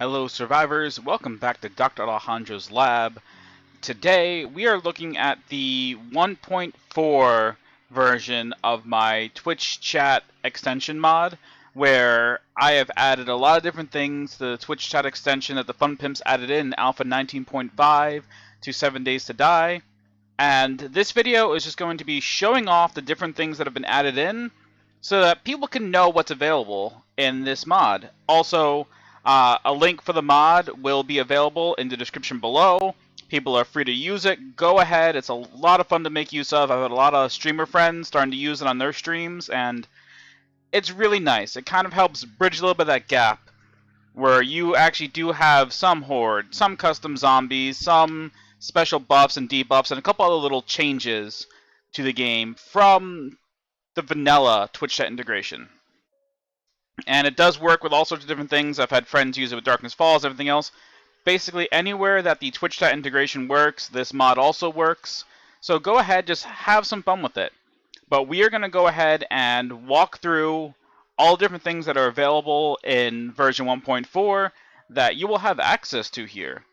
Hello survivors, welcome back to Dr. Alejandro's lab. Today we are looking at the 1.4 version of my Twitch chat extension mod, where I have added a lot of different things to the Twitch chat extension that the Fun Pimps added in Alpha 19.5 to 7 Days to Die. And this video is just going to be showing off the different things that have been added in so that people can know what's available in this mod. Also, a link for the mod will be available in the description below. People are free to use it. Go ahead. It's a lot of fun to make use of. I've had a lot of streamer friends starting to use it on their streams, and it's really nice. It kind of helps bridge a little bit of that gap where you actually do have some Horde, some custom zombies, some special buffs and debuffs, and a couple other little changes to the game from the vanilla Twitch chat integration. And it does work with all sorts of different things. I've had friends use it with Darkness Falls, everything else. Basically, anywhere that the Twitch chat integration works, this mod also works. So go ahead, just have some fun with it. But we are going to go ahead and walk through all different things that are available in version 1.4 that you will have access to here.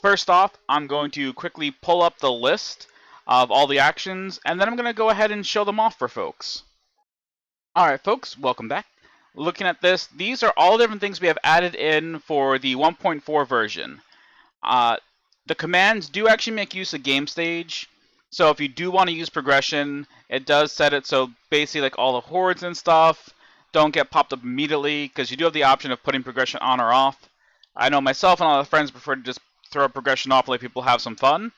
First off, I'm going to quickly pull up the list of all the actions, and then I'm going to go ahead and show them off for folks. Alright folks, welcome back. Looking at this, these are all different things we have added in for the 1.4 version. The commands do actually make use of game stage, so if you do want to use progression, it does set it so basically like all the hordes and stuff don't get popped up immediately, because you do have the option of putting progression on or off. I know myself and all the friends prefer to just throw progression off and let people have some fun.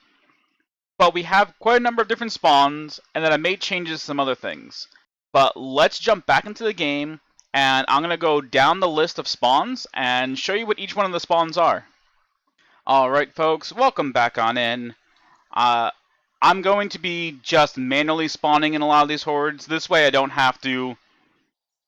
But we have quite a number of different spawns, and then I made changes to some other things. But let's jump back into the game, and I'm going to go down the list of spawns and show you what each one of the spawns are. Alright folks, welcome back on in. I'm going to be just manually spawning in a lot of these hordes. This way I don't have to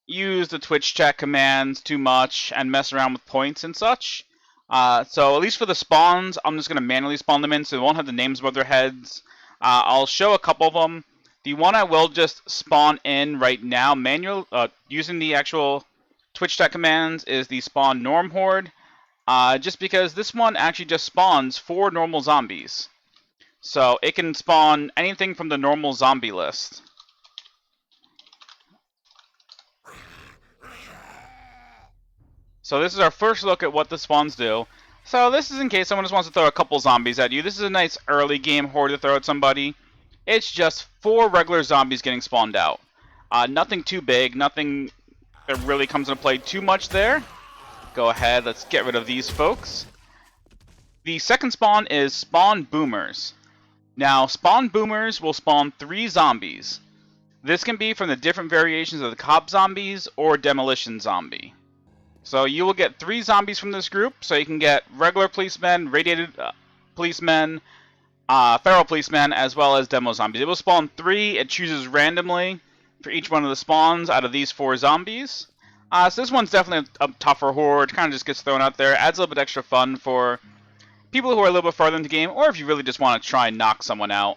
use the Twitch chat commands too much and mess around with points and such. So at least for the spawns, I'm just going to manually spawn them in so they won't have the names above their heads. I'll show a couple of them. The one I will just spawn in right now, using the actual Twitch chat commands, is the spawn norm horde. Just because this one actually just spawns 4 normal zombies. So it can spawn anything from the normal zombie list. So this is our first look at what the spawns do. So this is in case someone just wants to throw a couple zombies at you. This is a nice early game horde to throw at somebody. It's just 4 regular zombies getting spawned out. Nothing too big, nothing that really comes into play too much there. Go ahead, let's get rid of these folks. The second spawn is spawn boomers. Now, spawn boomers will spawn 3 zombies. This can be from the different variations of the cop zombies or demolition zombie. So you will get 3 zombies from this group, so you can get regular policemen, radiated policemen, feral policemen, as well as demo zombies. It will spawn 3, it chooses randomly for each one of the spawns out of these 4 zombies. So this one's definitely a tougher horde, kind of just gets thrown out there, adds a little bit extra fun for people who are a little bit farther in the game, or if you really just want to try and knock someone out.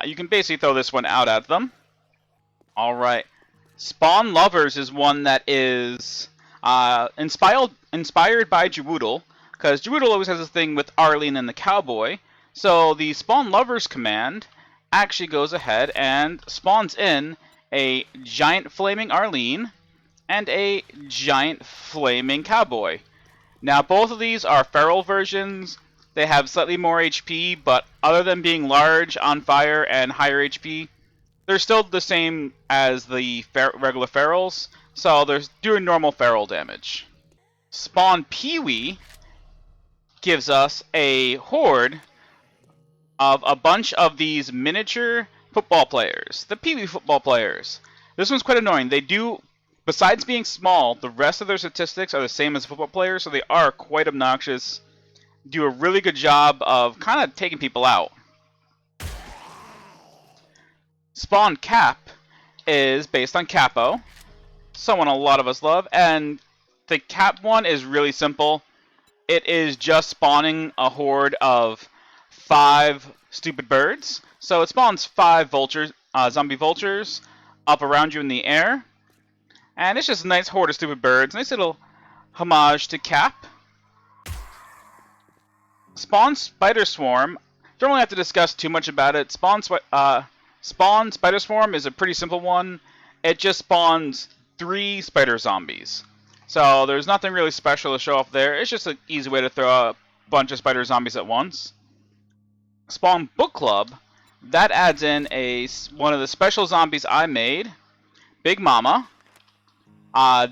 You can basically throw this one out at them. Alright, Spawn Lovers is one that is inspired by Jawoodle, because Jawoodle always has this thing with Arlene and the cowboy. So the Spawn Lovers command actually goes ahead and spawns in a giant flaming Arlene and a giant flaming cowboy. Now both of these are feral versions. They have slightly more HP, but other than being large, on fire, and higher HP, they're still the same as the regular ferals, so they're doing normal feral damage. Spawn Peewee gives us a horde of a bunch of these miniature football players, the Peewee football players. This one's quite annoying. They do, besides being small, the rest of their statistics are the same as football players, so they are quite obnoxious. Do a really good job of kind of taking people out. Spawn Cap is based on Capo, someone a lot of us love, and the Cap one is really simple. It is just spawning a horde of 5 stupid birds. So it spawns 5 vultures, zombie vultures, up around you in the air. And it's just a nice horde of stupid birds. Nice little homage to Cap. Spawn Spider Swarm, don't really have to discuss too much about it. Spawn Spider Swarm is a pretty simple one. It just spawns 3 spider zombies. So there's nothing really special to show off there. It's just an easy way to throw a bunch of spider zombies at once. Spawn Book Club, that adds in one of the special zombies I made, Big Mama.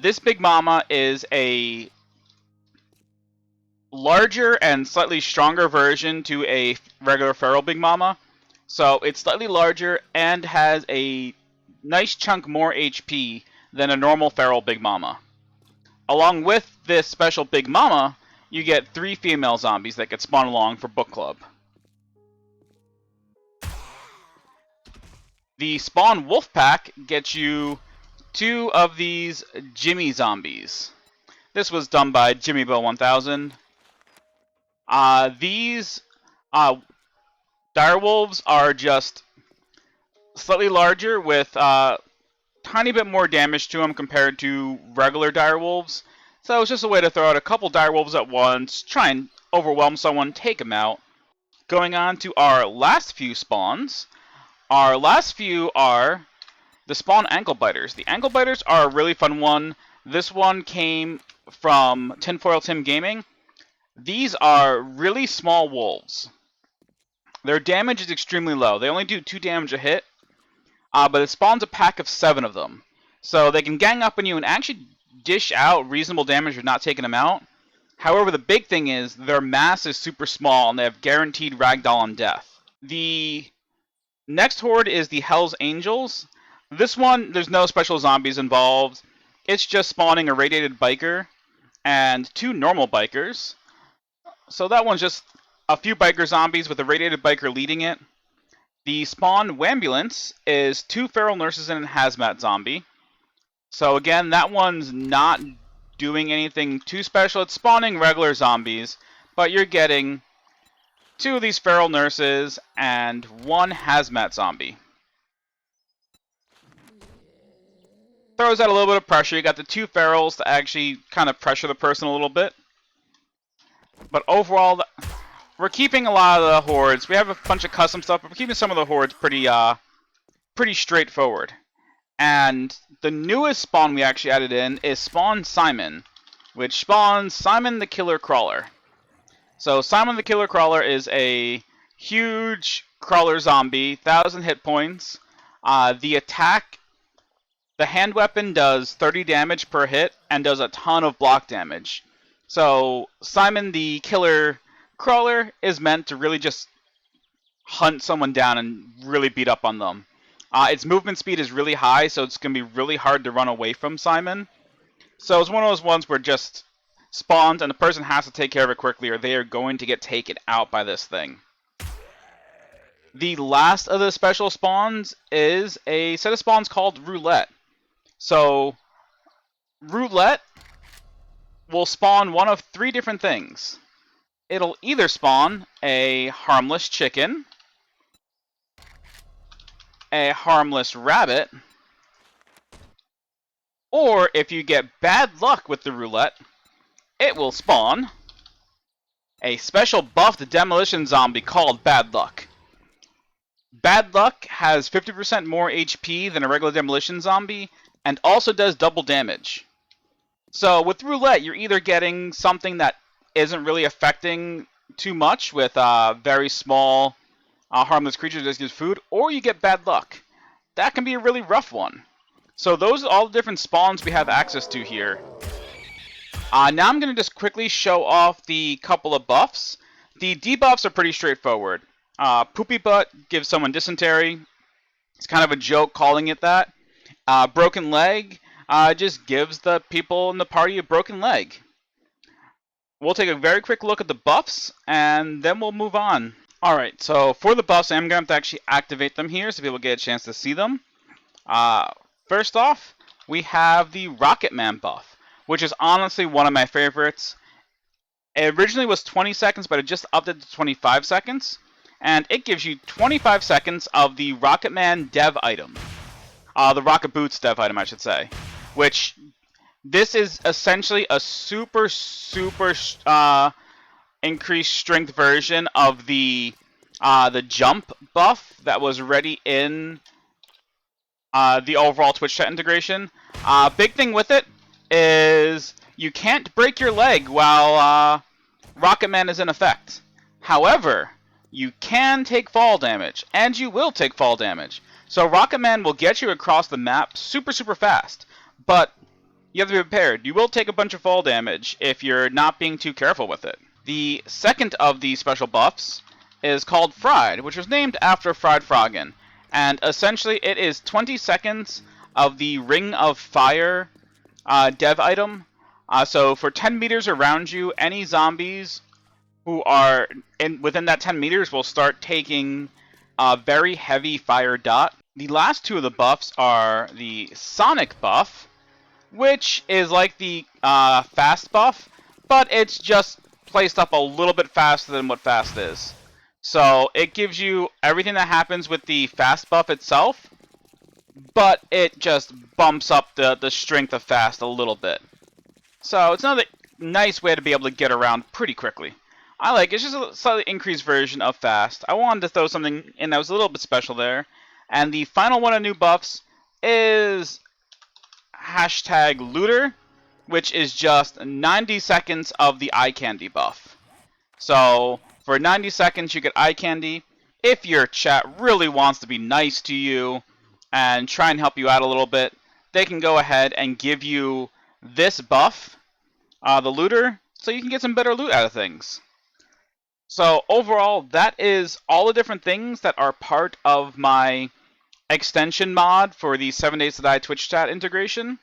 This Big Mama is a larger and slightly stronger version to a regular feral Big Mama. So it's slightly larger and has a nice chunk more HP than a normal feral Big Mama. Along with this special Big Mama, you get 3 female zombies that get spawned along for Book Club. The Spawn Wolf Pack gets you 2 of these Jimmy zombies. This was done by JimmyBill1000. These direwolves are just slightly larger with tiny bit more damage to them compared to regular direwolves. So it's just a way to throw out a couple direwolves at once, try and overwhelm someone, take them out. Going on to our last few spawns. Our last few are the Spawn Ankle Biters. The Ankle Biters are a really fun one. This one came from Tinfoil Tim Gaming. These are really small wolves. Their damage is extremely low. They only do 2 damage a hit, but it spawns a pack of 7 of them. So they can gang up on you and actually dish out reasonable damage if not taking them out. However, the big thing is their mass is super small and they have guaranteed ragdoll on death. The next horde is the Hell's Angels. This one, there's no special zombies involved. It's just spawning a radiated biker and 2 normal bikers. So that one's just a few biker zombies with a radiated biker leading it. The Spawn Wambulance is 2 feral nurses and a hazmat zombie. So again, that one's not doing anything too special. It's spawning regular zombies, but you're getting 2 of these feral nurses and 1 hazmat zombie. Throws out a little bit of pressure. You got the 2 ferals to actually kind of pressure the person a little bit. But overall, we're keeping a lot of the hordes. We have a bunch of custom stuff, but we're keeping some of the hordes pretty straightforward. And the newest spawn we actually added in is Spawn Simon, which spawns Simon the Killer Crawler. So Simon the Killer Crawler is a huge crawler zombie, 1,000 hit points. The hand weapon does 30 damage per hit and does a ton of block damage. So Simon the Killer Crawler is meant to really just hunt someone down and really beat up on them. Its movement speed is really high, so it's going to be really hard to run away from Simon. So it's one of those ones where it just spawns and the person has to take care of it quickly or they are going to get taken out by this thing. The last of the special spawns is a set of spawns called Roulette. So Roulette will spawn one of 3 different things. It'll either spawn a harmless chicken, a harmless rabbit, or if you get bad luck with the roulette, it will spawn a special buffed demolition zombie called Bad Luck. Bad Luck has 50% more HP than a regular demolition zombie and also does double damage. So with roulette, you're either getting something that isn't really affecting too much with very small harmless creatures that just gives food, or you get bad luck. That can be a really rough one. So those are all the different spawns we have access to here. Now I'm going to just quickly show off the couple of buffs. The debuffs are pretty straightforward. Poopy Butt gives someone dysentery. It's kind of a joke calling it that. Broken Leg just gives the people in the party a broken leg. We'll take a very quick look at the buffs, and then we'll move on. Alright, so for the buffs, I'm going to have to actually activate them here so people get a chance to see them. First off, we have the Rocket Man buff, which is honestly one of my favorites. It originally was 20 seconds, but it just upped it to 25 seconds. And it gives you 25 seconds of the Rocket Man dev item. The Rocket Boots dev item, I should say. Which, this is essentially a super increased strength version of the jump buff that was already in the overall Twitch chat integration. Big thing with it is you can't break your leg while Rocket Man is in effect. However, you can take fall damage, and you will take fall damage. So Rocket Man will get you across the map super fast, but you have to be prepared. You will take a bunch of fall damage if you're not being too careful with it. The second of these special buffs is called Fried, which was named after Fried Froggen. And essentially it is 20 seconds of the Ring of Fire dev item. So for 10 meters around you, any zombies who are within that 10 meters will start taking a very heavy fire dot. The last two of the buffs are the Sonic buff, which is like the fast buff, but it's just placed up a little bit faster than what fast is. So it gives you everything that happens with the fast buff itself, but it just bumps up the strength of fast a little bit. So it's another nice way to be able to get around pretty quickly. I like it. It's just a slightly increased version of fast. I wanted to throw something in that was a little bit special there. And the final one of new buffs is #looter, which is just 90 seconds of the eye candy buff. So for 90 seconds you get eye candy. If your chat really wants to be nice to you and try and help you out a little bit, they can go ahead and give you this buff, the looter, so you can get some better loot out of things. So overall, that is all the different things that are part of my extension mod for the 7 Days to Die Twitch chat integration.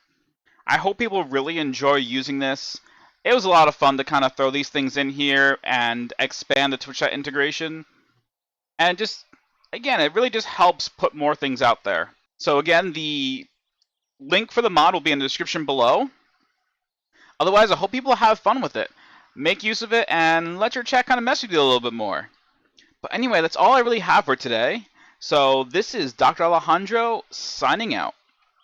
I hope people really enjoy using this. It was a lot of fun to kind of throw these things in here and expand the Twitch chat integration. And just, again, it really just helps put more things out there. So again, the link for the mod will be in the description below. Otherwise, I hope people have fun with it. Make use of it and let your chat kind of mess with you a little bit more. But anyway, that's all I really have for today. So this is Dr. Alejandro signing out.